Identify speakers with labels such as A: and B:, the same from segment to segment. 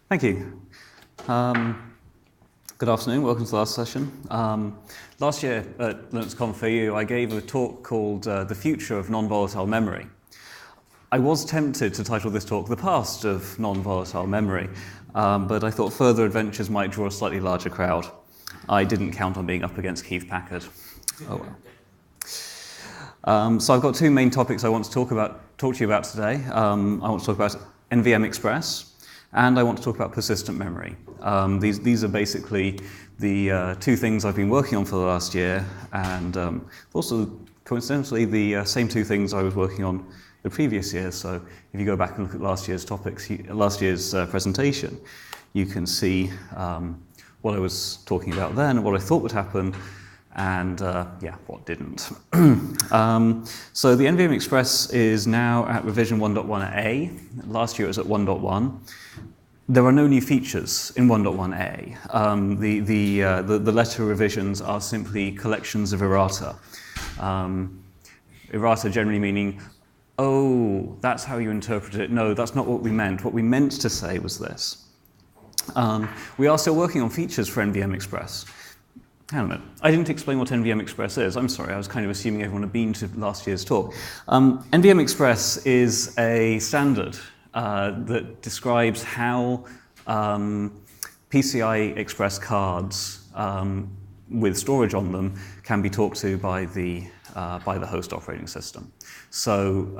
A: Thank you. Good afternoon, welcome to the last session. Last year at linux.conf.au I gave a talk called The Future of Non-Volatile Memory. I was tempted to title this talk The Past of Non-Volatile Memory, but I thought further adventures might draw a slightly larger crowd. I didn't count on being up against Keith Packard. Oh well. So I've got two main topics I want to talk to you about today. I want to talk about NVM Express, and I want to talk about persistent memory. These are basically the two things I've been working on for the last year, and also, coincidentally, the same two things I was working on the previous year. So if you go back and look at last year's topics, last year's presentation, you can see what I was talking about then, what I thought would happen, and what didn't. So the NVM Express is now at revision 1.1a. Last year it was at 1.1. There are no new features in 1.1a. The letter revisions are simply collections of errata. Errata generally meaning, oh, that's how you interpret it. No, that's not what we meant. What we meant to say was this. We are still working on features for NVM Express. Hang on a minute. I didn't explain what NVM Express is. I'm sorry, I was kind of assuming everyone had been to last year's talk. NVM Express is a standard that describes how PCI Express cards with storage on them can be talked to by the host operating system. So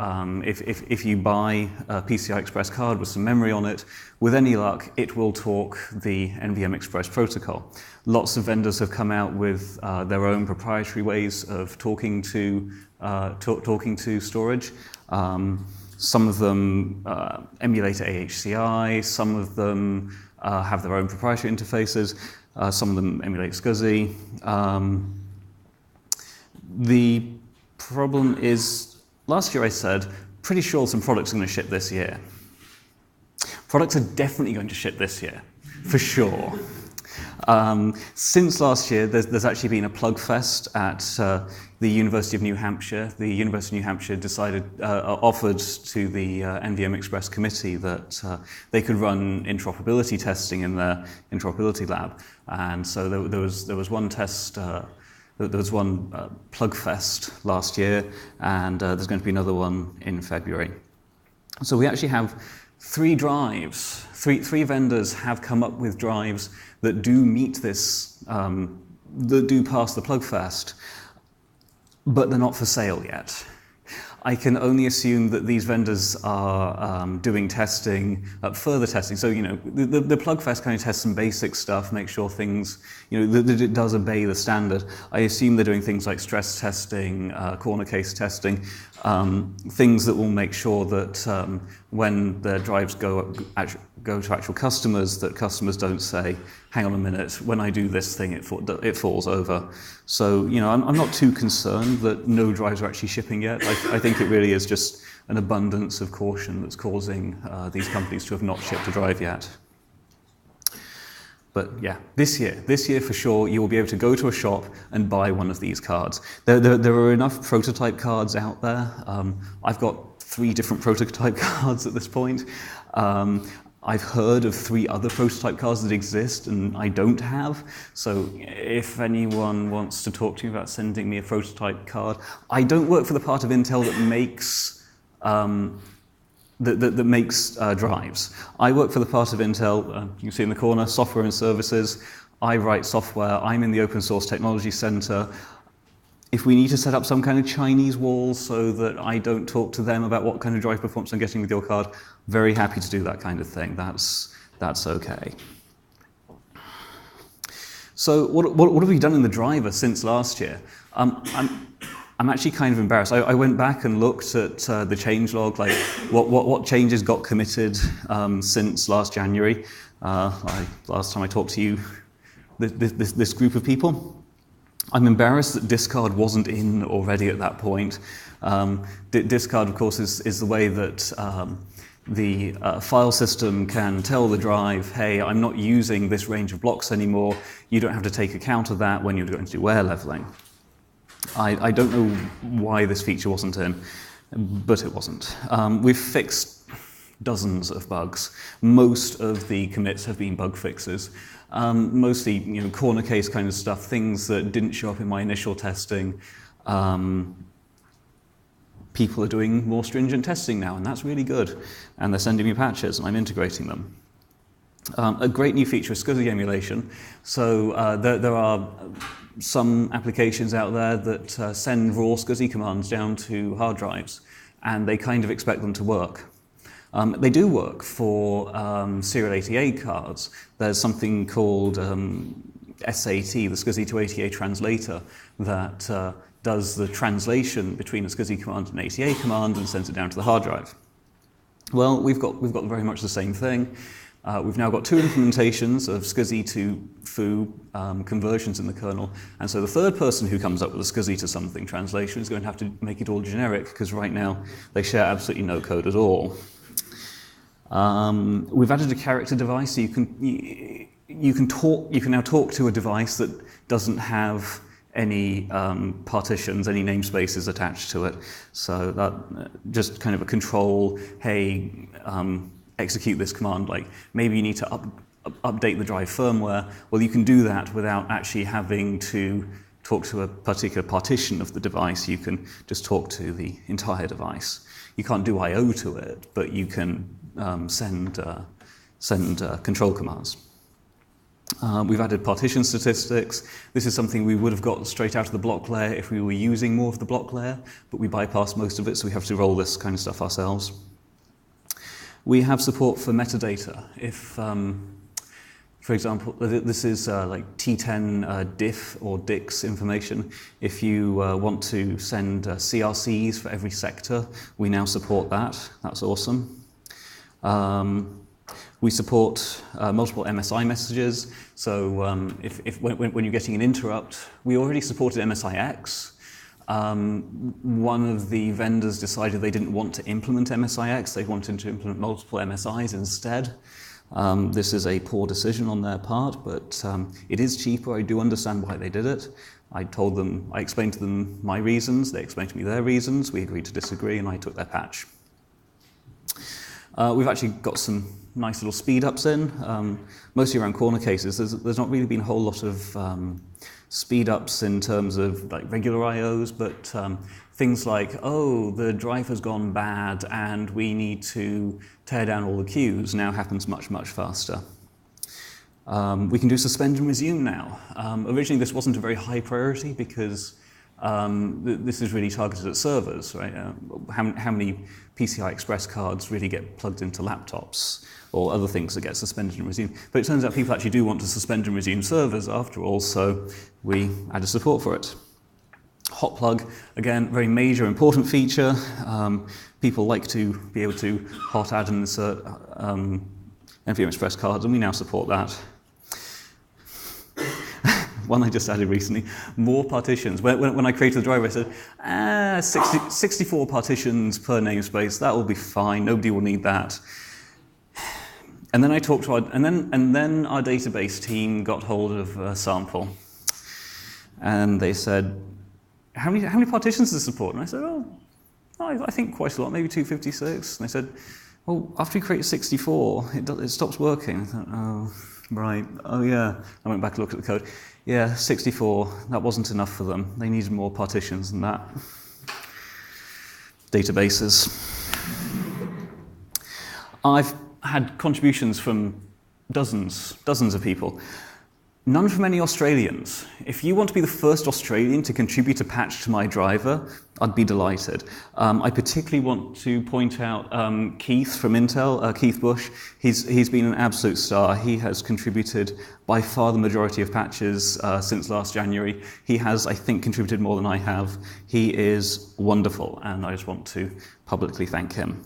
A: if you buy a PCI Express card with some memory on it, with any luck, it will talk the NVM Express protocol. Lots of vendors have come out with their own proprietary ways of talking to storage. Some of them emulate AHCI, some of them have their own proprietary interfaces, some of them emulate SCSI. The problem is, last year I said, pretty sure some products are going to ship this year. Products are definitely going to ship this year, for sure. Since last year, there's actually been a plug fest at the University of New Hampshire. The University of New Hampshire offered to the NVM Express committee that they could run interoperability testing in their interoperability lab. And so there was one test. There was one plug fest last year, and there's going to be another one in February. So we actually have three drives. Three vendors have come up with drives that do meet this, that do pass the plug fest, but they're not for sale yet. I can only assume that these vendors are doing testing, further testing. So, the Plugfest kind of tests some basic stuff, make sure things, that it does obey the standard. I assume they're doing things like stress testing, corner case testing, things that will make sure that when their drives go to actual customers, that customers don't say, hang on a minute, when I do this thing, it falls over. So, I'm not too concerned that no drives are actually shipping yet. I think it really is just an abundance of caution that's causing these companies to have not shipped a drive yet. But yeah, this year for sure, you will be able to go to a shop and buy one of these cards. There are enough prototype cards out there. I've got 3 different prototype cards at this point. I've heard of 3 other prototype cards that exist and I don't have. So if anyone wants to talk to me about sending me a prototype card, I don't work for the part of Intel that makes drives. I work for the part of Intel, you can see in the corner, software and services. I write software. I'm in the Open Source Technology Center. If we need to set up some kind of Chinese wall so that I don't talk to them about what kind of drive performance I'm getting with your card, very happy to do that kind of thing. That's okay. So what have we done in the driver since last year? I'm actually kind of embarrassed. I went back and looked at the changelog, like what changes got committed since last January. Last time I talked to you, this group of people. I'm embarrassed that discard wasn't in already at that point. Discard, of course, is the way that the file system can tell the drive, hey, I'm not using this range of blocks anymore. You don't have to take account of that when you're going to do wear leveling. I don't know why this feature wasn't in, but it wasn't. We've fixed dozens of bugs. Most of the commits have been bug fixes. Mostly, corner case kind of stuff, things that didn't show up in my initial testing. People are doing more stringent testing now, and that's really good. And they're sending me patches, and I'm integrating them. A great new feature is SCSI emulation. So there are some applications out there that send raw SCSI commands down to hard drives, and they kind of expect them to work. They do work for serial ATA cards. There's something called SAT, the SCSI to ATA translator, that does the translation between a SCSI command and an ATA command and sends it down to the hard drive. Well, we've got very much the same thing. We've now got 2 implementations of SCSI to foo conversions in the kernel, and so the third person who comes up with a SCSI to something translation is going to have to make it all generic, because right now they share absolutely no code at all. We've added a character device, so you can now talk to a device that doesn't have any partitions, any namespaces attached to it. So that just kind of a control, hey, execute this command, like maybe you need to update the drive firmware. Well, you can do that without actually having to talk to a particular partition of the device. You can just talk to the entire device. You can't do I/O to it, but you can send control commands. We've added partition statistics. This is something we would have got straight out of the block layer if we were using more of the block layer, but we bypassed most of it, so we have to roll this kind of stuff ourselves. We have support for metadata. If, for example, this is like T10 diff or DIX information. If you want to send CRCs for every sector, we now support that. That's awesome. We support multiple MSI messages. So when you're getting an interrupt, we already supported MSIX. One of the vendors decided they didn't want to implement MSIX, they wanted to implement multiple MSIs instead. This is a poor decision on their part, but it is cheaper. I do understand why they did it. I explained to them my reasons, they explained to me their reasons, we agreed to disagree, and I took their patch. We've actually got some nice little speed ups in, mostly around corner cases. There's not really been a whole lot of speed ups in terms of like regular IOs, but things like, oh, the drive has gone bad and we need to tear down all the queues now happens much, much faster. We can do suspend and resume now. Originally this wasn't a very high priority because this is really targeted at servers, right? How many PCI Express cards really get plugged into laptops or other things that get suspended and resumed? But it turns out people actually do want to suspend and resume servers after all, so we added support for it. Hot plug, again, very major, important feature. People like to be able to hot add and insert NVMe Express cards, and we now support that. One I just added recently, more partitions. When I created the driver, I said, 64 partitions per namespace, that will be fine, nobody will need that. And then I talked to and then our database team got hold of a sample. And they said, how many partitions does it support? And I said, oh, I think quite a lot, maybe 256. And they said, well, after you create 64, it stops working. I thought, oh, right, oh yeah. I went back and looked at the code. Yeah, 64, that wasn't enough for them. They needed more partitions than that. Databases. I've had contributions from dozens of people. None from any Australians. If you want to be the first Australian to contribute a patch to my driver, I'd be delighted. I particularly want to point out Keith from Intel, Keith Bush. He's been an absolute star. He has contributed by far the majority of patches since last January. He has, I think, contributed more than I have. He is wonderful, and I just want to publicly thank him.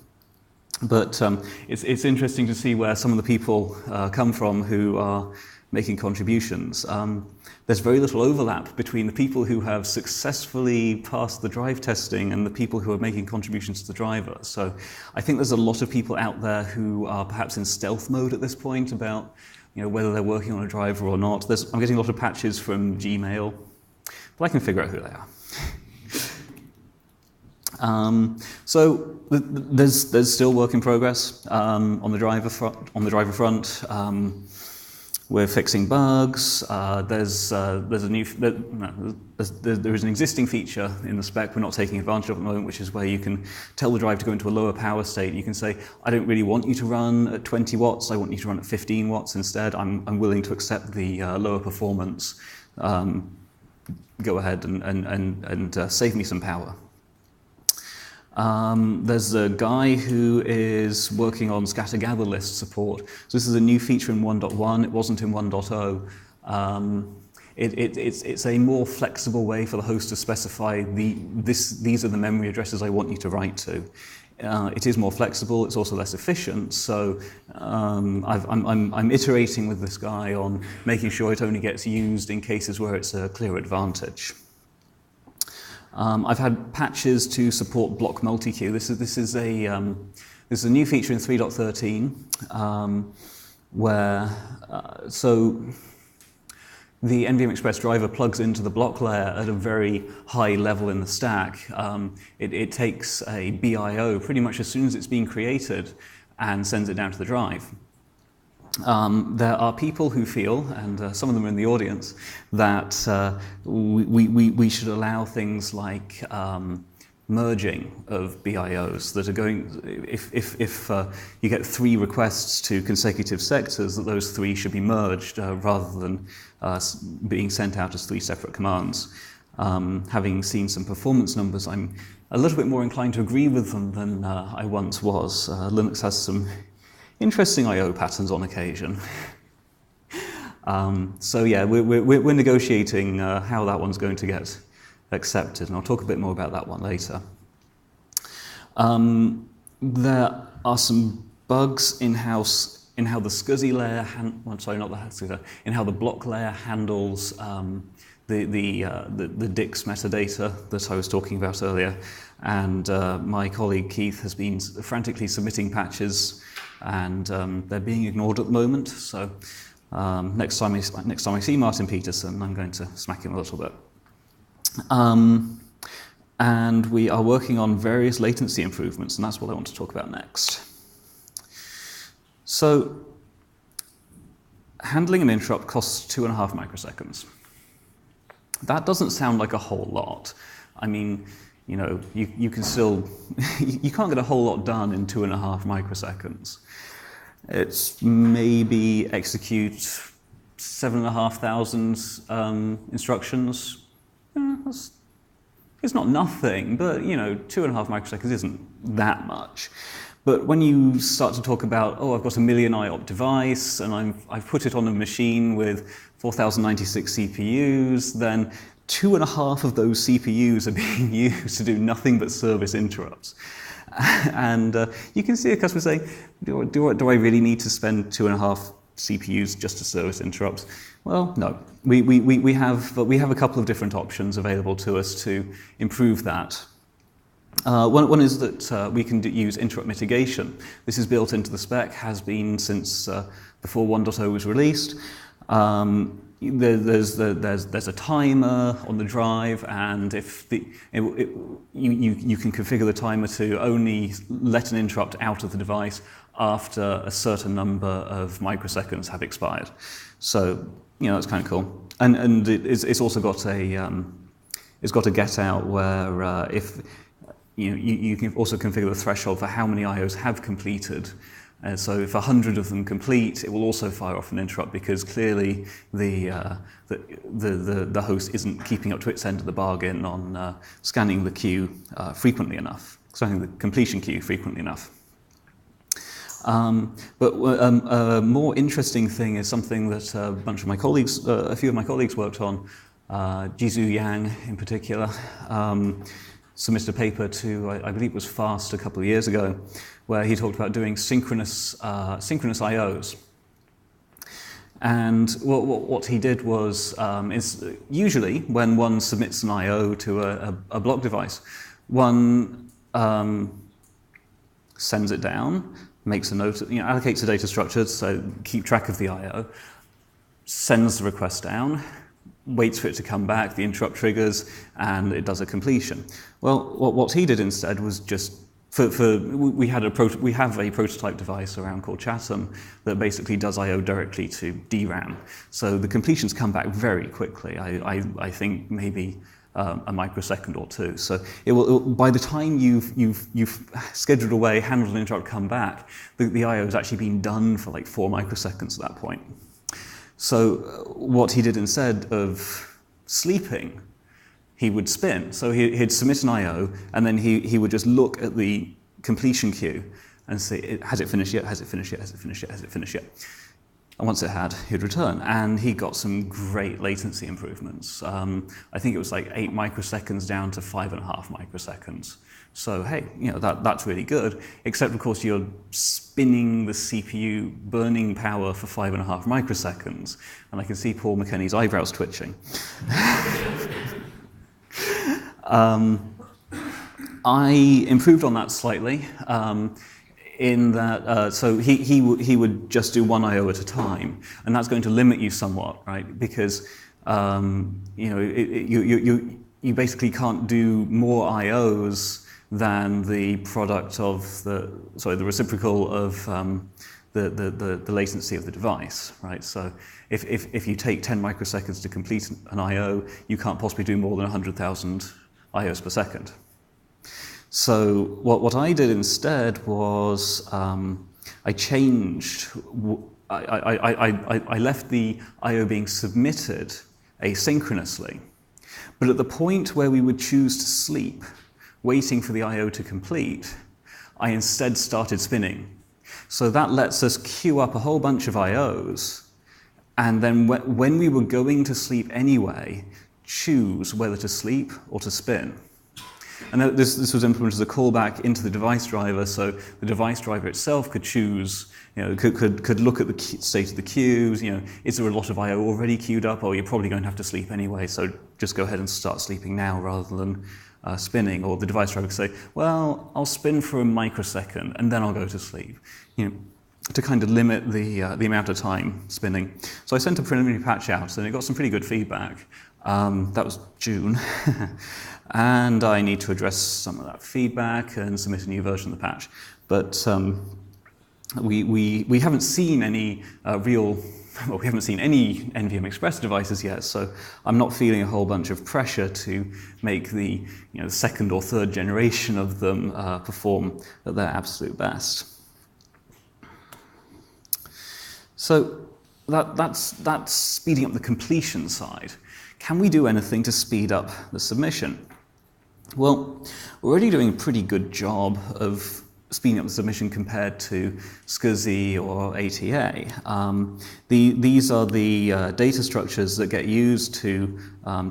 A: But it's interesting to see where some of the people come from who are making contributions. There's very little overlap between the people who have successfully passed the drive testing and the people who are making contributions to the driver. So I think there's a lot of people out there who are perhaps in stealth mode at this point about whether they're working on a driver or not. I'm getting a lot of patches from Gmail, but I can figure out who they So there's still work in progress on the driver front. We're fixing bugs. There is an existing feature in the spec we're not taking advantage of at the moment, which is where you can tell the drive to go into a lower power state. You can say, I don't really want you to run at 20 watts. I want you to run at 15 watts instead. I'm willing to accept the lower performance. Go ahead and save me some power. There's a guy who is working on scatter-gather list support. So this is a new feature in 1.1. It wasn't in 1.0. It's a more flexible way for the host to specify these are the memory addresses I want you to write to. It is more flexible. It's also less efficient. So I'm iterating with this guy on making sure it only gets used in cases where it's a clear advantage. I've had patches to support block multi-queue. This is a new feature in 3.13 where so the NVM Express driver plugs into the block layer at a very high level in the stack. It takes a BIO pretty much as soon as it's been created and sends it down to the drive. There are people who feel, and some of them are in the audience, that we should allow things like merging of BIOs that are going, if you get 3 requests to consecutive sectors, that those 3 should be merged rather than being sent out as 3 separate commands. Having seen some performance numbers, I'm a little bit more inclined to agree with them than I once was. Linux has some interesting I/O patterns on occasion. So yeah, we're negotiating how that one's going to get accepted, and I'll talk a bit more about that one later. There are some bugs in-house in how the SCSI layer, in how the block layer handles the DIX metadata that I was talking about earlier, and my colleague Keith has been frantically submitting patches, and they're being ignored at the moment. So next time I see Martin Peterson, I'm going to smack him a little bit. And we are working on various latency improvements, and that's what I want to talk about next. So handling an interrupt costs 2.5 microseconds. That doesn't sound like a whole lot. I mean, you know, you can still, you can't get a whole lot done in 2.5 microseconds. It's maybe execute 7,500 instructions. It's not nothing, but you know, 2.5 microseconds isn't that much. But when you start to talk about, oh, I've got a 1,000,000 IOP device and I've put it on a machine with 4,096 CPUs, then 2.5 of those CPUs are being used to do nothing but service interrupts. And you can see a customer saying, do I really need to spend 2.5 CPUs just to service interrupts? Well, no. We have a couple of different options available to us to improve that. One is that we can use interrupt mitigation. This is built into the spec, has been since before 1.0 was released. There's a timer on the drive, and if you can configure the timer to only let an interrupt out of the device after a certain number of microseconds have expired. So you know, that's kind of cool. And it's also got a get out where if you can also configure the threshold for how many IOs have completed. So if 100 of them complete, it will also fire off an interrupt because clearly the host isn't keeping up to its end of the bargain on scanning the queue frequently enough, scanning the completion queue frequently enough. But a more interesting thing is something that a few of my colleagues worked on. Jizhu Yang in particular submitted a paper to, I believe it was FAST a couple of years ago, where he talked about doing synchronous IOs. And what he did was, is usually when one submits an IO to a block device, one sends it down, makes a note, allocates the data structure, so keep track of the IO, sends the request down, waits for it to come back, the interrupt triggers, and it does a completion. Well, what he did instead was just, we have a prototype device around called Chatham that basically does I/O directly to DRAM. So the completions come back very quickly. I think maybe a microsecond or two. So by the time you've scheduled away, handled an interrupt, come back, the I/O has actually been done for like 4 microseconds at that point. So what he did instead of sleeping, he would spin. So he'd submit an I/O, and then he would just look at the completion queue and say, has it finished yet, has it finished yet, has it finished yet, has it finished yet? And once it had, he'd return. And he got some great latency improvements. I think it was like 8 microseconds down to 5.5 microseconds. So hey, that's really good, except of course you're spinning the CPU, burning power for 5.5 microseconds. And I can see Paul McKenney's eyebrows twitching. I improved on that slightly, in that, so he would just do one I/O at a time, and that's going to limit you somewhat, right? Because you basically can't do more I/Os than the product of the reciprocal of the latency of the device, right? So if you take 10 microseconds to complete an I/O, you can't possibly do more than 100,000 I/Os per second. So what I did instead was I changed, I left the I/O being submitted asynchronously, but at the point where we would choose to sleep, waiting for the I/O to complete, I instead started spinning. So that lets us queue up a whole bunch of I/Os, and then when we were going to sleep anyway, choose whether to sleep or to spin. And this was implemented as a callback into the device driver, so the device driver itself could choose, could look at the state of the queues, is there a lot of I/O already queued up? Oh, you're probably going to have to sleep anyway, so just go ahead and start sleeping now rather than spinning. Or the device driver could say, well, I'll spin for a microsecond and then I'll go to sleep, to kind of limit the amount of time spinning. So I sent a preliminary patch out and it got some pretty good feedback. That was June. And I need to address some of that feedback and submit a new version of the patch. But we haven't seen any we haven't seen any NVM Express devices yet, so I'm not feeling a whole bunch of pressure to make the second or third generation of them perform at their absolute best. So that's speeding up the completion side. Can we do anything to speed up the submission? Well, we're already doing a pretty good job of speeding up the submission compared to SCSI or ATA. These are the data structures that get used to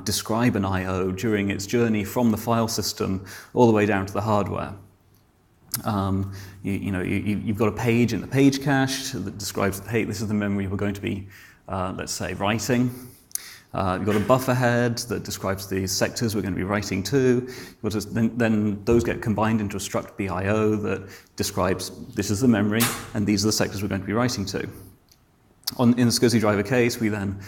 A: describe an I/O during its journey from the file system all the way down to the hardware. You've got a page in the page cache that describes, hey, this is the memory we're going to be, let's say, writing. You've got a buffer head that describes the sectors we're going to be writing to. Then those get combined into a struct BIO that describes this is the memory and these are the sectors we're going to be writing to. In the SCSI driver case, we then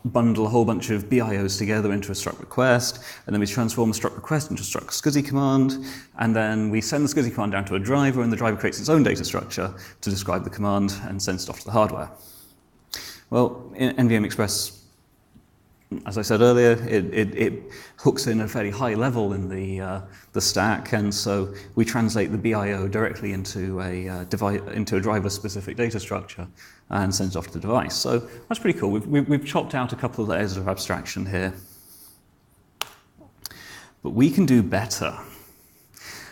A: bundle a whole bunch of BIOs together into a struct request, and then we transform the struct request into a struct SCSI command, and then we send the SCSI command down to a driver, and the driver creates its own data structure to describe the command and sends it off to the hardware. Well, in NVM Express, as I said earlier, it hooks in a fairly high level in the stack, and so we translate the BIO directly into a driver-specific data structure and send it off to the device. So that's pretty cool. We've chopped out a couple of layers of abstraction here, but we can do better.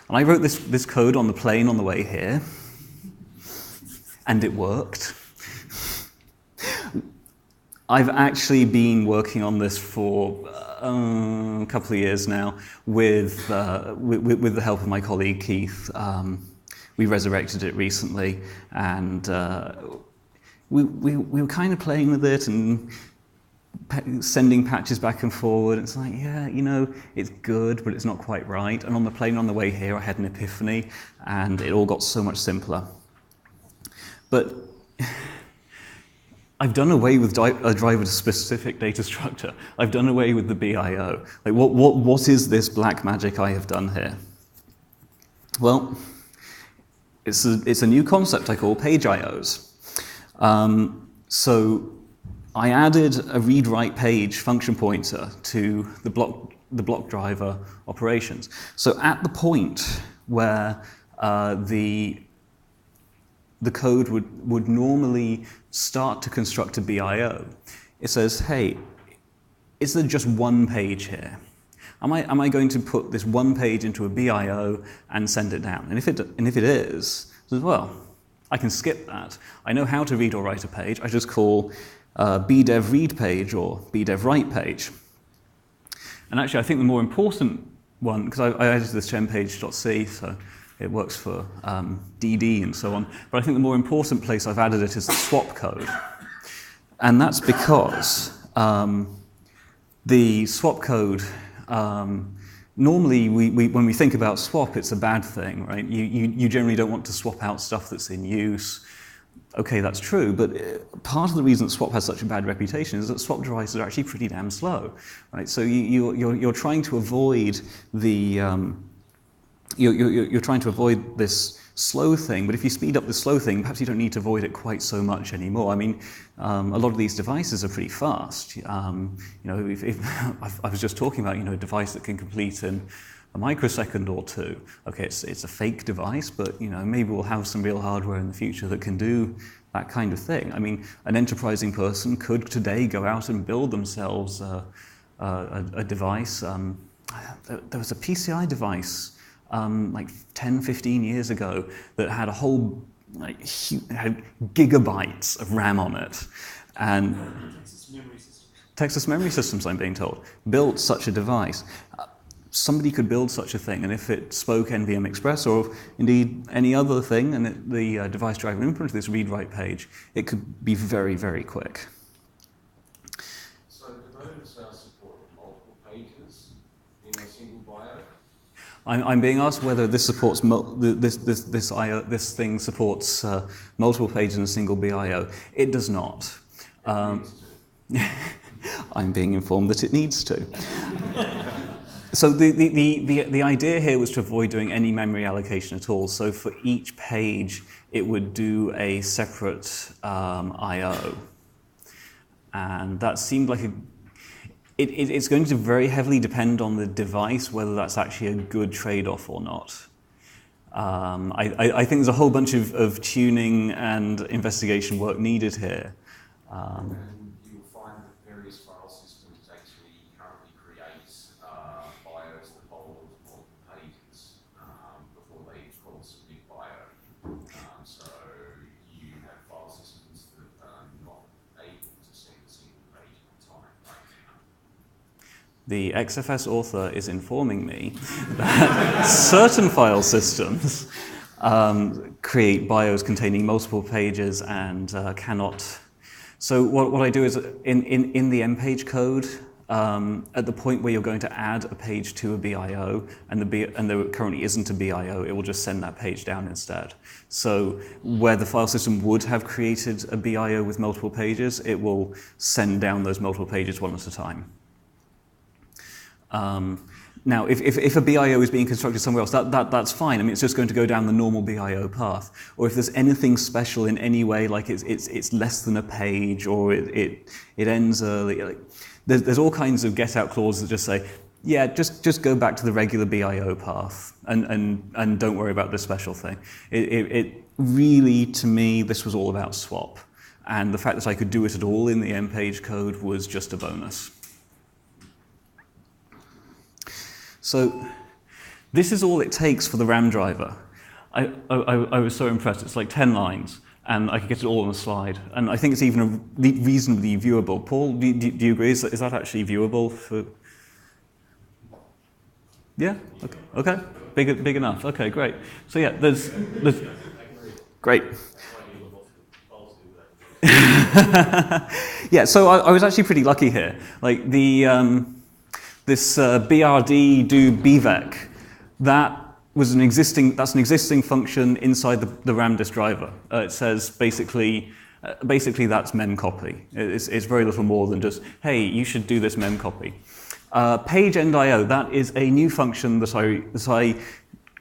A: And I wrote this code on the plane on the way here, and it worked. I've actually been working on this for a couple of years now with the help of my colleague Keith. We resurrected it recently, and we were kind of playing with it and sending patches back and forward. It's like, yeah, it's good, but it's not quite right. And on the plane on the way here, I had an epiphany, and it all got so much simpler. But I've done away with a driver-specific data structure. I've done away with the BIO. Like, what is this black magic I have done here? Well, it's a new concept I call page IOs. So I added a read-write page function pointer to the block driver operations. So at the point where the code would normally start to construct a BIO, it says, hey, is there just one page here? Am I going to put this one page into a BIO and send it down? And if it is, it says, well, I can skip that. I know how to read or write a page. I just call bdev read page or bdev write page. And actually, I think the more important one, because I added this to mpage.c, so it works for DD and so on, but I think the more important place I've added it is the swap code. And that's because the swap code, normally when we think about swap, it's a bad thing, right? You generally don't want to swap out stuff that's in use. Okay, that's true, but part of the reason that swap has such a bad reputation is that swap devices are actually pretty damn slow, right? So you're trying to avoid the you're trying to avoid this slow thing, but if you speed up the slow thing, perhaps you don't need to avoid it quite so much anymore. I mean, a lot of these devices are pretty fast. I was just talking about a device that can complete in a microsecond or two. Okay, it's a fake device, but maybe we'll have some real hardware in the future that can do that kind of thing. I mean, an enterprising person could today go out and build themselves a device. There was a PCI device like 10, 15 years ago that had a whole, had gigabytes of RAM on it. And Texas Memory Systems, I'm being told, built such a device. Somebody could build such a thing, and if it spoke NVM Express or indeed any other thing, and the device driver implemented this read-write page, it could be very, very quick.
B: So do those support multiple pages in a single bio?
A: I'm being asked whether this supports this thing supports multiple pages in a single BIO. It does not. I'm being informed that it needs to. So the idea here was to avoid doing any memory allocation at all. So for each page, it would do a separate I/O, and that seemed like it's going to very heavily depend on the device whether that's actually a good trade-off or not. I think there's a whole bunch of tuning and investigation work needed here.
B: And you'll find that various file systems actually currently create BIOS that hold multiple pages before they call submit BIO. So you have file systems that are not able to send a single page at a time right now.
A: The XFS author is informing me that certain file systems create BIOS containing multiple pages and cannot. So what I do is in the MPage code, at the point where you're going to add a page to a BIO and there currently isn't a BIO, it will just send that page down instead. So where the file system would have created a BIO with multiple pages, it will send down those multiple pages one at a time. Now, if a BIO is being constructed somewhere else, that's fine. I mean, it's just going to go down the normal BIO path. Or if there's anything special in any way, like it's less than a page, or it ends early, like, there's all kinds of get-out clauses that just say, yeah, just go back to the regular BIO path and don't worry about this special thing. It really, to me, this was all about swap, and the fact that I could do it at all in the MPage code was just a bonus. So this is all it takes for the RAM driver. I was so impressed. It's like 10 lines, and I could get it all on a slide. And I think it's even reasonably viewable. Paul, do you agree? Is that actually viewable? Yeah? Okay. Big enough. Okay, great. So yeah, there's great. Yeah, so I was actually pretty lucky here. Like this BRD do BVEC, that's an existing function inside the RAM disk driver. It says basically Basically, that's memcopy. It's very little more than just, hey, you should do this memcopy. Page end.io, that is a new function that I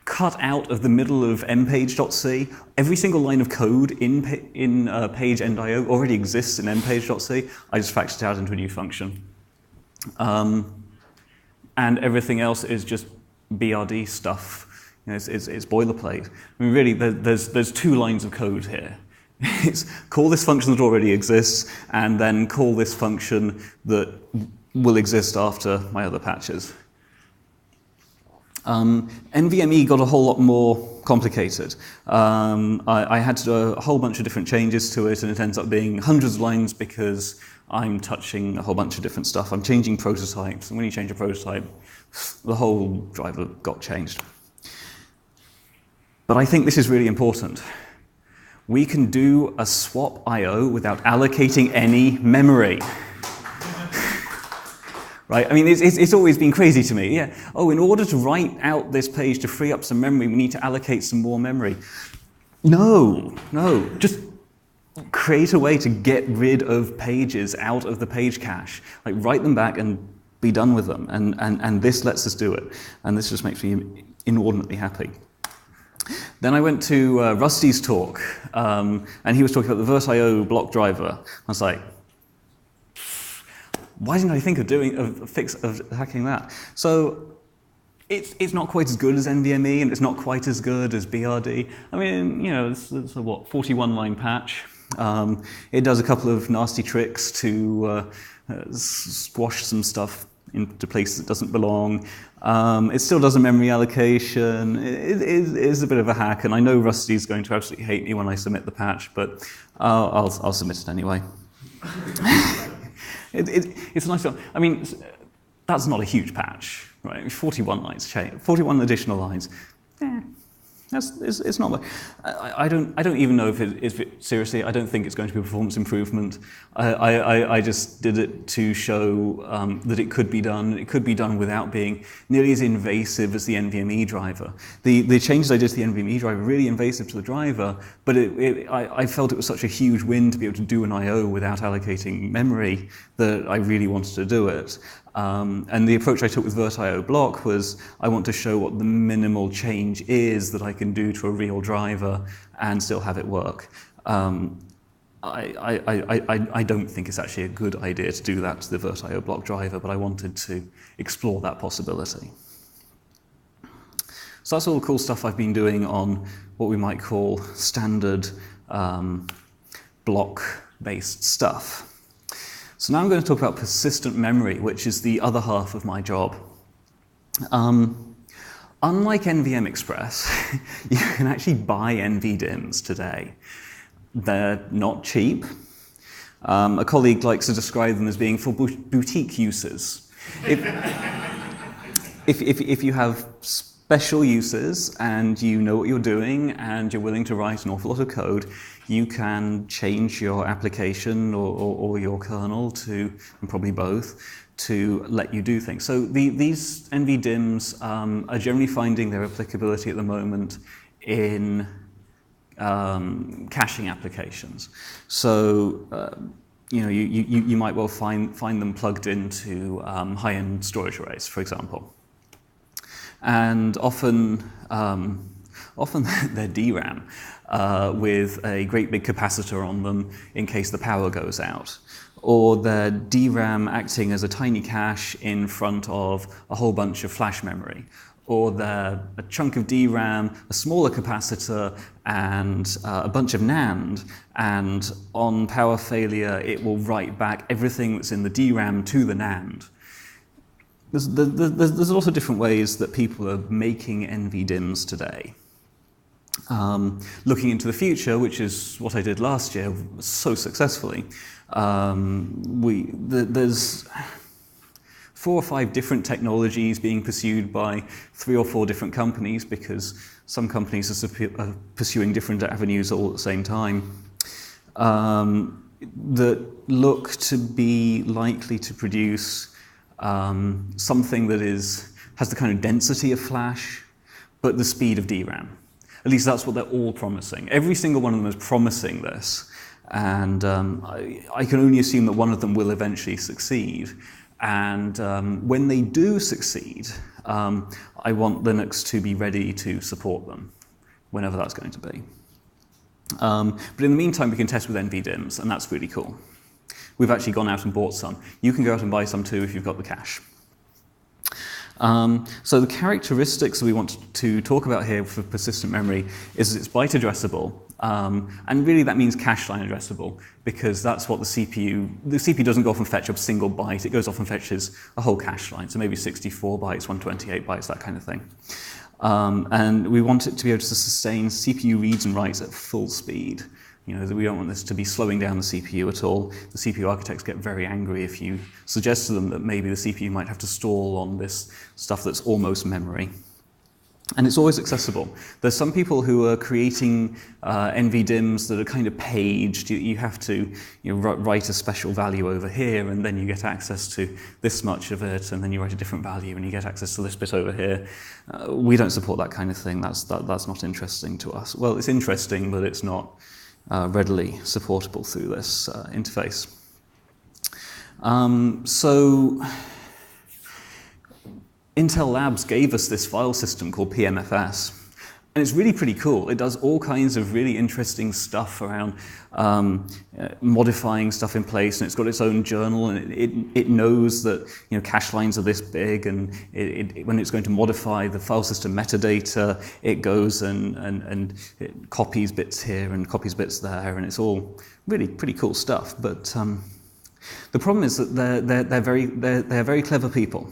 A: cut out of the middle of mpage.c. Every single line of code in page end.io already exists in mpage.c. I just factored it out into a new function. And everything else is just BRD stuff. You know, it's boilerplate. I mean, really, there's 2 lines of code here. It's call this function that already exists, and then call this function that will exist after my other patches. NVMe got a whole lot more complicated. I had to do a whole bunch of different changes to it, and it ends up being hundreds of lines because I'm touching a whole bunch of different stuff. I'm changing prototypes, and when you change a prototype, the whole driver got changed. But I think this is really important. We can do a swap I/O without allocating any memory. Right? I mean, it's always been crazy to me. Yeah. Oh, in order to write out this page to free up some memory, we need to allocate some more memory. No. Just create a way to get rid of pages out of the page cache. Like, write them back and be done with them. And this lets us do it. And this just makes me inordinately happy. Then I went to Rusty's talk, and he was talking about the VirtIO block driver. I was like, why didn't I think of hacking that? So it's not quite as good as NVMe, and it's not quite as good as BRD. I mean, you know, it's a 41-line patch. It does a couple of nasty tricks to squash some stuff into places it doesn't belong. It still does a memory allocation. It is a bit of a hack, and I know Rusty's going to absolutely hate me when I submit the patch, but I'll submit it anyway. It's a nice one. I mean, that's not a huge patch, right? 41 lines, 41 additional lines. It's not much. I don't even know if it seriously. I don't think it's going to be a performance improvement. I just did it to show that it could be done. It could be done without being nearly as invasive as the NVMe driver. The changes I did to the NVMe driver were really invasive to the driver, but I felt it was such a huge win to be able to do an I/O without allocating memory that I really wanted to do it. And the approach I took with VirtIO block was I want to show what the minimal change is that I can do to a real driver and still have it work. I don't think it's actually a good idea to do that to the VirtIO block driver, but I wanted to explore that possibility. So that's all the cool stuff I've been doing on what we might call standard block-based stuff. So now I'm going to talk about persistent memory, which is the other half of my job. Unlike NVM Express, you can actually buy NVDIMMs today. They're not cheap. A colleague likes to describe them as being for boutique uses. If you have special uses and you know what you're doing and you're willing to write an awful lot of code, you can change your application or your kernel to, and probably both, to let you do things. So these NVDIMMs are generally finding their applicability at the moment in caching applications. So you might well find them plugged into high-end storage arrays, for example. And often they're DRAM with a great big capacitor on them in case the power goes out. Or they're DRAM acting as a tiny cache in front of a whole bunch of flash memory. Or they're a chunk of DRAM, a smaller capacitor, and a bunch of NAND. And on power failure, it will write back everything that's in the DRAM to the NAND. There's lots of different ways that people are making NVDIMMs today. Looking into the future, which is what I did last year so successfully, there's 4 or 5 different technologies being pursued by 3 or 4 different companies, because some companies are pursuing different avenues all at the same time, that look to be likely to produce something that has the kind of density of flash, but the speed of DRAM. At least that's what they're all promising. Every single one of them is promising this. And I can only assume that one of them will eventually succeed. And when they do succeed, I want Linux to be ready to support them, whenever that's going to be. But in the meantime, we can test with NVDIMMs, and that's really cool. We've actually gone out and bought some. You can go out and buy some too if you've got the cash. So the characteristics we want to talk about here for persistent memory is that it's byte addressable. And really that means cache line addressable, because that's what the CPU doesn't go off and fetch a single byte, it goes off and fetches a whole cache line, so maybe 64 bytes, 128 bytes, that kind of thing. And we want it to be able to sustain CPU reads and writes at full speed. You know, we don't want this to be slowing down the CPU at all. The CPU architects get very angry if you suggest to them that maybe the CPU might have to stall on this stuff that's almost memory. And it's always accessible. There's some people who are creating NVDIMMs that are kind of paged. You have to write a special value over here, and then you get access to this much of it, and then you write a different value, and you get access to this bit over here. We don't support that kind of thing. That's not interesting to us. Well, it's interesting, but it's not readily supportable through this interface. So Intel Labs gave us this file system called PMFS, and it's really pretty cool. It does all kinds of really interesting stuff around modifying stuff in place, and it's got its own journal, and it knows that cache lines are this big, and when it's going to modify the file system metadata, it goes and it copies bits here and copies bits there, and it's all really pretty cool stuff. But the problem is that they're very clever people.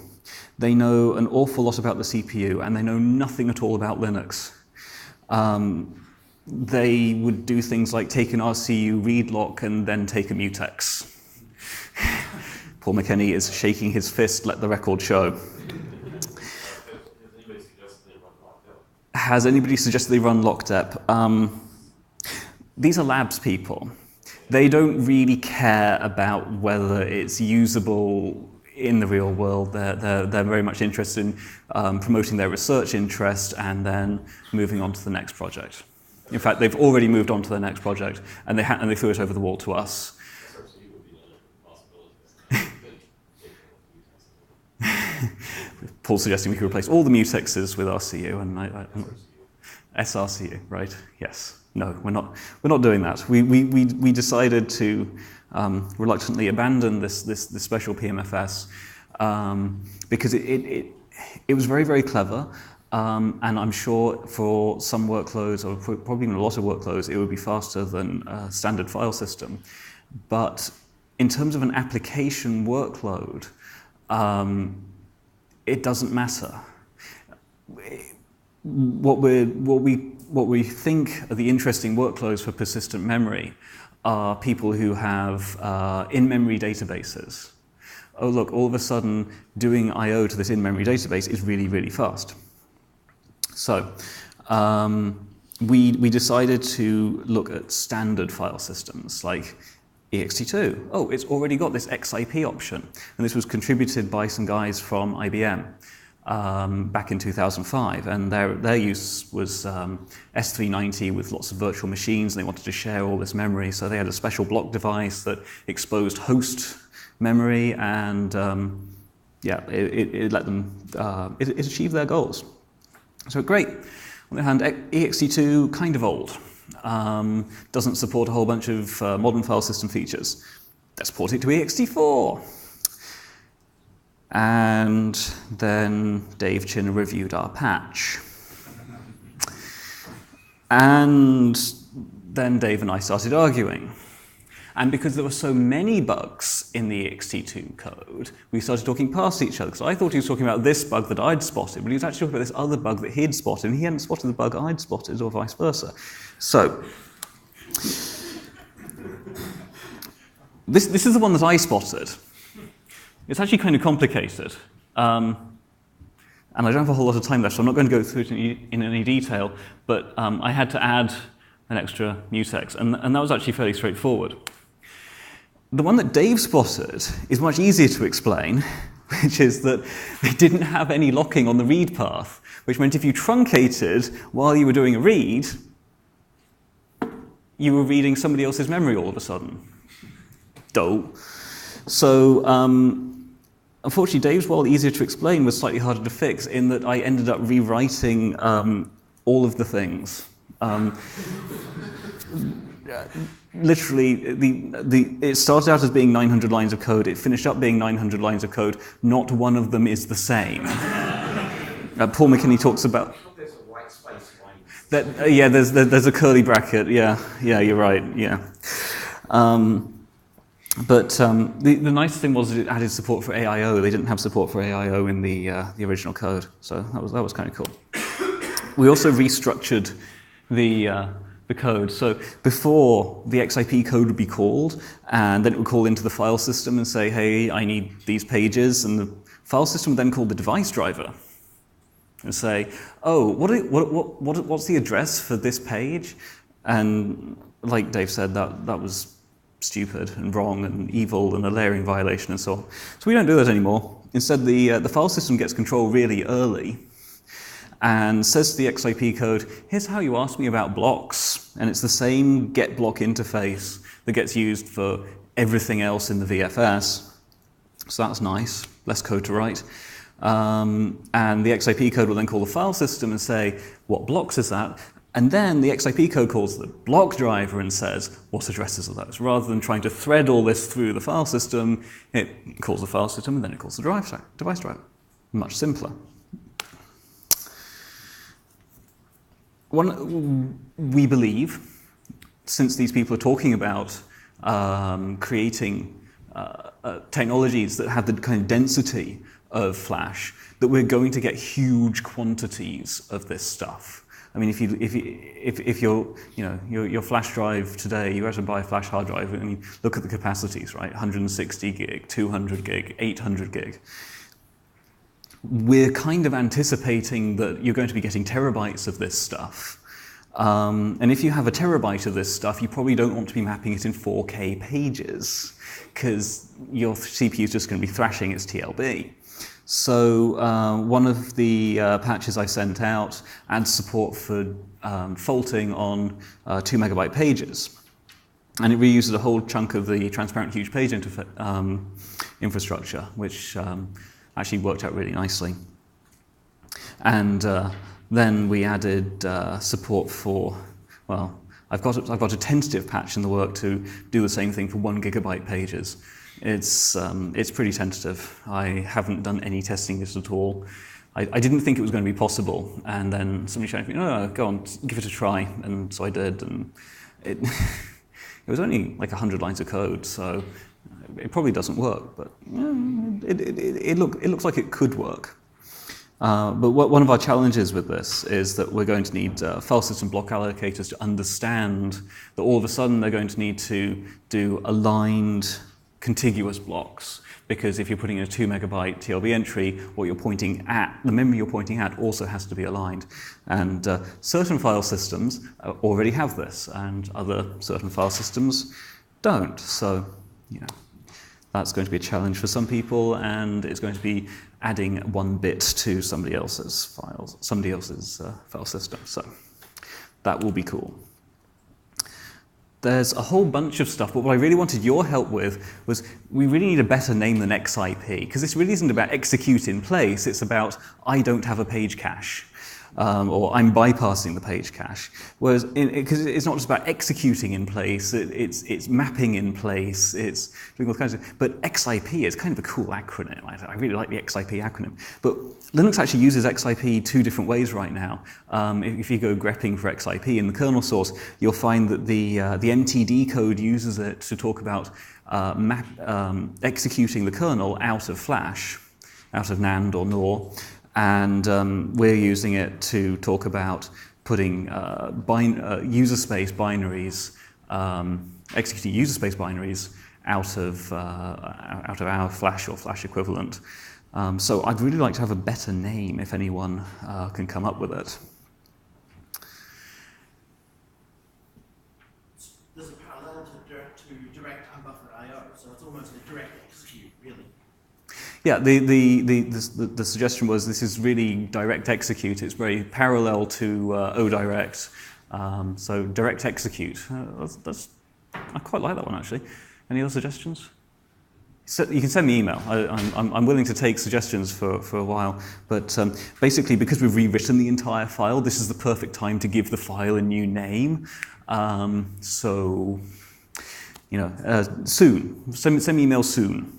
A: They know an awful lot about the CPU, and they know nothing at all about Linux. They would do things like take an RCU read lock and then take a mutex. Paul McKenney is shaking his fist, let the record show. Has anybody suggested they run LockDep? These are labs people. They don't really care about whether it's usable in the real world. They're very much interested in promoting their research interest and then moving on to the next project. In fact, they've already moved on to the next project, and they threw it over the wall to us. Paul's suggesting we could replace all the mutexes with RCU, and SRCU, right? Yes. No, we're not doing that. We decided to reluctantly abandon this special PMFS because it was very, very clever, and I'm sure for some workloads, or probably in a lot of workloads, it would be faster than a standard file system. But in terms of an application workload, it doesn't matter. What we think are the interesting workloads for persistent memory are people who have in-memory databases. Oh look, all of a sudden doing I/O to this in-memory database is really, really fast. So we decided to look at standard file systems like ext2. Oh, it's already got this XIP option, and this was contributed by some guys from IBM. Back in 2005, and their use was S390 with lots of virtual machines, and they wanted to share all this memory, so they had a special block device that exposed host memory, and it let them, it achieved their goals. So great. On the other hand, ext2, kind of old, doesn't support a whole bunch of modern file system features. Let's port it to ext4. And then Dave Chin reviewed our patch. And then Dave and I started arguing. And because there were so many bugs in the ext2 code, we started talking past each other. So I thought he was talking about this bug that I'd spotted, but he was actually talking about this other bug that he'd spotted, and he hadn't spotted the bug I'd spotted, or vice versa. So this is the one that I spotted. It's actually kind of complicated, and I don't have a whole lot of time left, so I'm not going to go through it in any detail, but I had to add an extra mutex, and that was actually fairly straightforward. The one that Dave spotted is much easier to explain, which is that they didn't have any locking on the read path, which meant if you truncated while you were doing a read, you were reading somebody else's memory all of a sudden. Dope. So, unfortunately, Dave's, while easier to explain, was slightly harder to fix in that I ended up rewriting all of the things. Literally, it started out as being 900 lines of code. It finished up being 900 lines of code. Not one of them is the same. Paul McKinney talks about...
B: There's a white space line.
A: That, yeah, there's a curly bracket. Yeah, you're right. Yeah. But the nice thing was it added support for AIO. They didn't have support for AIO in the original code, so that was kind of cool. We also restructured the code. So before, the XIP code would be called, and then it would call into the file system and say, "Hey, I need these pages," and the file system would then call the device driver and say, "Oh, what's the address for this page?" And like Dave said, that was stupid and wrong and evil and a layering violation and so on. So we don't do that anymore. Instead, the file system gets control really early and says to the XIP code, "Here's how you asked me about blocks." And it's the same get block interface that gets used for everything else in the VFS. So that's nice, less code to write. And the XIP code will then call the file system and say, "What blocks is that?" And then the XIP code calls the block driver and says, "What addresses are those?" Rather than trying to thread all this through the file system, it calls the file system and then it calls the device driver. Much simpler. We believe, since these people are talking about creating technologies that have the kind of density of Flash, that we're going to get huge quantities of this stuff. I mean, if your flash drive today, you have to buy a flash hard drive, I mean, look at the capacities, right? 160 gig, 200 gig, 800 gig. We're kind of anticipating that you're going to be getting terabytes of this stuff. And if you have a terabyte of this stuff, you probably don't want to be mapping it in 4K pages, because your CPU is just going to be thrashing its TLB. So one of the patches I sent out adds support for faulting on 2 megabyte pages. And it reuses a whole chunk of the transparent huge page infrastructure, which actually worked out really nicely. And then we added support for, well, I've got a tentative patch in the work to do the same thing for 1 gigabyte pages. It's pretty tentative. I haven't done any testing this at all. I didn't think it was going to be possible, and then somebody showed me, "No, go on, give it a try," and so I did, and it was only like 100 lines of code, so it probably doesn't work, but it looks like it could work. But one of our challenges with this is that we're going to need file system block allocators to understand that all of a sudden they're going to need to do aligned contiguous blocks, because if you're putting in a 2 megabyte TLB entry, what you're pointing at, the memory you're pointing at, also has to be aligned. And certain file systems already have this, and other certain file systems don't. So, that's going to be a challenge for some people, and it's going to be adding 1 bit to somebody else's file system. So that will be cool. There's a whole bunch of stuff, but what I really wanted your help with was we really need a better name than XIP, because this really isn't about execute in place, it's about I don't have a page cache. Or I'm bypassing the page cache. Whereas, because it's not just about executing in place, it's mapping in place, it's doing all kinds of. But XIP is kind of a cool acronym. I really like the XIP acronym. But Linux actually uses XIP 2 different ways right now. If you go grepping for XIP in the kernel source, you'll find that the MTD code uses it to talk about executing the kernel out of Flash, out of NAND or NOR. And we're using it to talk about putting user space binaries, executing user space binaries out of our Flash or Flash equivalent. So I'd really like to have a better name if anyone can come up with it.
C: There's a parallel to direct unbuffered I/O, so it's almost a direct execute, really.
A: Yeah, the suggestion was this is really direct execute. It's very parallel to ODirect, So direct execute. I quite like that one actually. Any other suggestions? So you can send me email. I'm willing to take suggestions for a while, but basically because we've rewritten the entire file, this is the perfect time to give the file a new name. So, you know, soon. Send me email soon.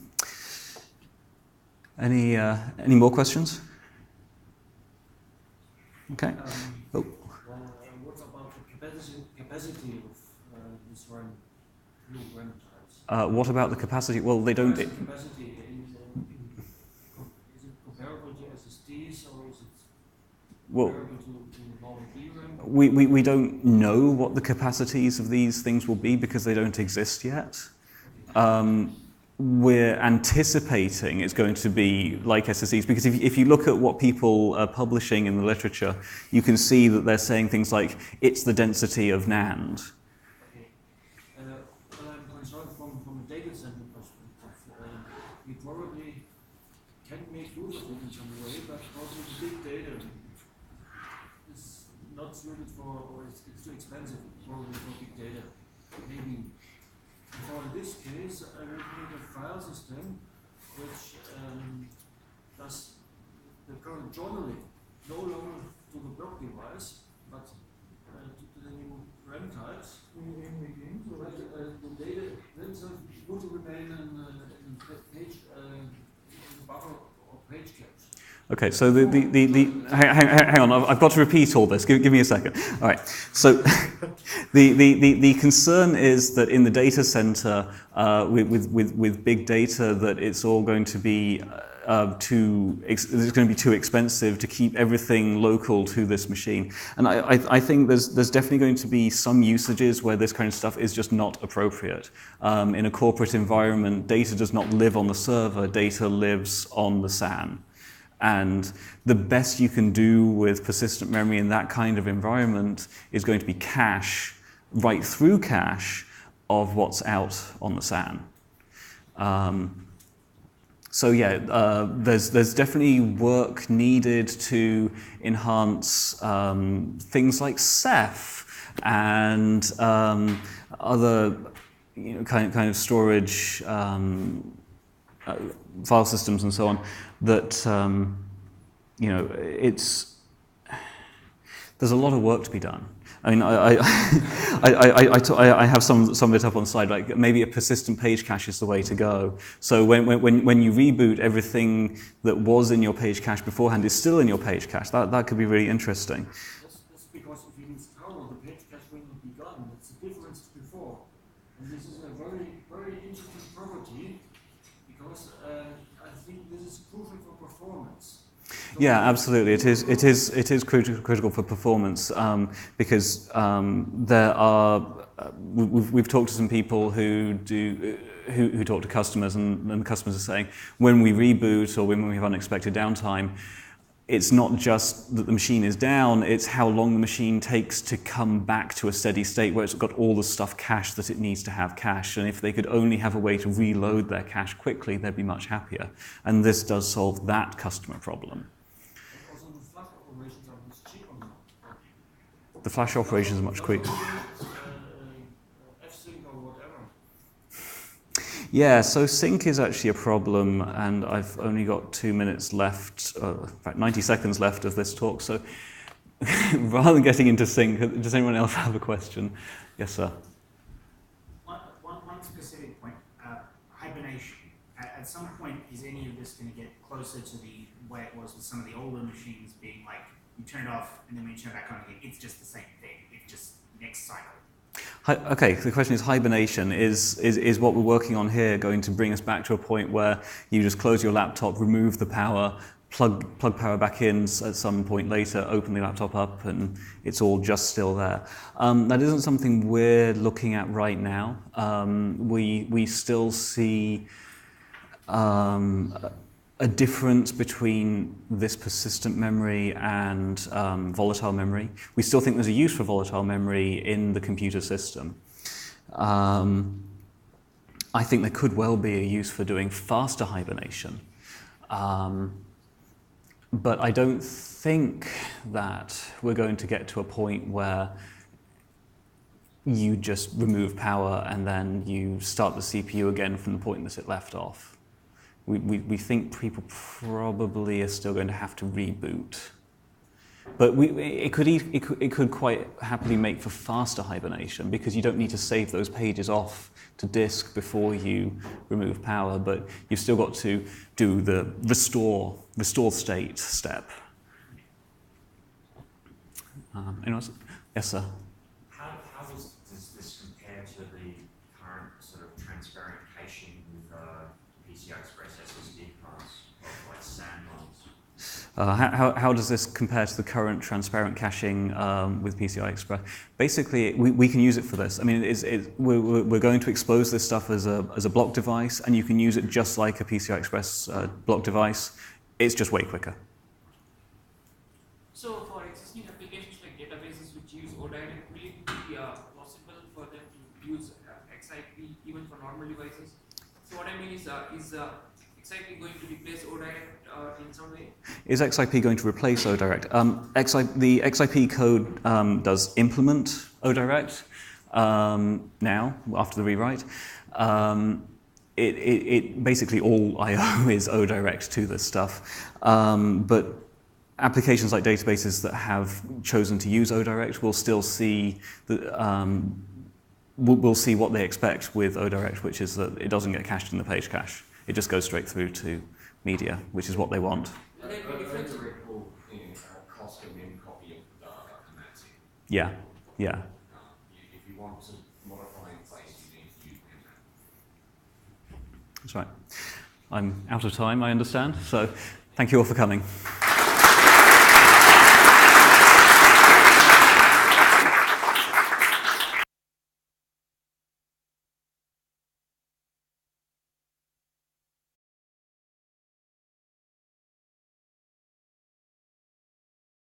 A: Any more questions? Okay.
D: What about the capacity of this new run types?
A: What about the capacity? Well, they don't.
D: Is it comparable to SSDs or is it comparable to normal DRAM?
A: We don't know what the capacities of these things will be because they don't exist yet. We're anticipating it's going to be like SSDs because if you look at what people are publishing in the literature, you can see that they're saying things like, it's the density of NAND.
D: Okay. Well, I'm concerned from a data center perspective. We probably can make use of it in some way, but probably big data is not suited for, or it's too expensive probably for big data. Maybe. For this case, I would need a file system which does the current journaling no longer to the block device, but to the new RAM types. The data themselves would remain in page buffer or page cache.
A: Okay, so hang on, I've got to repeat all this. Give me a second. All right, so the concern is that in the data center with big data, that it's all going to be it's going to be too expensive to keep everything local to this machine. And I think there's definitely going to be some usages where this kind of stuff is just not appropriate. In a corporate environment, data does not live on the server, data lives on the SAN. And the best you can do with persistent memory in that kind of environment is going to be cache, right through cache, of what's out on the SAN. So yeah, there's definitely work needed to enhance things like Ceph and other kind of storage file systems and so on, that there's a lot of work to be done. I mean, I have some of it up on the slide. Like maybe a persistent page cache is the way to go. So when you reboot, everything that was in your page cache beforehand is still in your page cache. That could be really interesting.
D: That's because if you install, the page cache will not be gone. It's the difference before, and this is a very very interesting property. Because I think this is crucial for performance.
A: Yeah, absolutely. It is critical for performance because there are. We've talked to some people who talk to customers, and the customers are saying when we reboot or when we have unexpected downtime, it's not just that the machine is down, it's how long the machine takes to come back to a steady state where it's got all the stuff cached that it needs to have cached. And if they could only have a way to reload their cache quickly, they'd be much happier. And this does solve that customer problem.
D: Also, the flash operations are much cheaper now.
A: The flash operations are much quicker.
D: F-Sync or whatever.
A: Yeah, so sync is actually a problem, and I've only got 2 minutes left, in fact 90 seconds left of this talk, so rather than getting into sync, does anyone else have a question? Yes, sir.
C: One specific point, hibernation. At some point, is any of this going to get closer to the way it was with some of the older machines being like, you turn it off, and then when you turn it back on again, it's just the same thing, it's just next cycle?
A: Okay, the question is hibernation. Is what we're working on here going to bring us back to a point where you just close your laptop, remove the power, plug power back in at some point later, open the laptop up, and it's all just still there? That isn't something we're looking at right now. We still see a difference between this persistent memory and volatile memory. We still think there's a use for volatile memory in the computer system. I think there could well be a use for doing faster hibernation. But I don't think that we're going to get to a point where you just remove power and then you start the CPU again from the point that it left off. We think people probably are still going to have to reboot. But it could quite happily make for faster hibernation because you don't need to save those pages off to disk before you remove power, but you've still got to do the restore state step. Anyone else? Yes, sir.
E: How does this compare to the current sort of transparent caching with PCI Express SSD cards, like SAN ones?
A: How does this compare to the current transparent caching with PCI Express? Basically, we can use it for this. I mean, we're going to expose this stuff as a block device, and you can use it just like a PCI Express block device. It's just way quicker.
F: So for existing applications like databases which use ODirect, will it be possible for them to use XIP even for normal devices? So what I mean is XIP going to replace ODirect in some way?
A: Is XIP going to replace ODirect? The XIP code does implement ODirect now, after the rewrite. It basically all I/O is ODirect to this stuff. But applications like databases that have chosen to use ODirect will still see we'll see what they expect with ODirect, which is that it doesn't get cached in the page cache. It just goes straight through to media, which is what they want.
B: ODirect will cost an in copy of the data, and that's it.
A: Yeah, yeah.
B: If you want to modify in place, you need to use that.
A: That's right. I'm out of time, I understand. So thank you all for coming.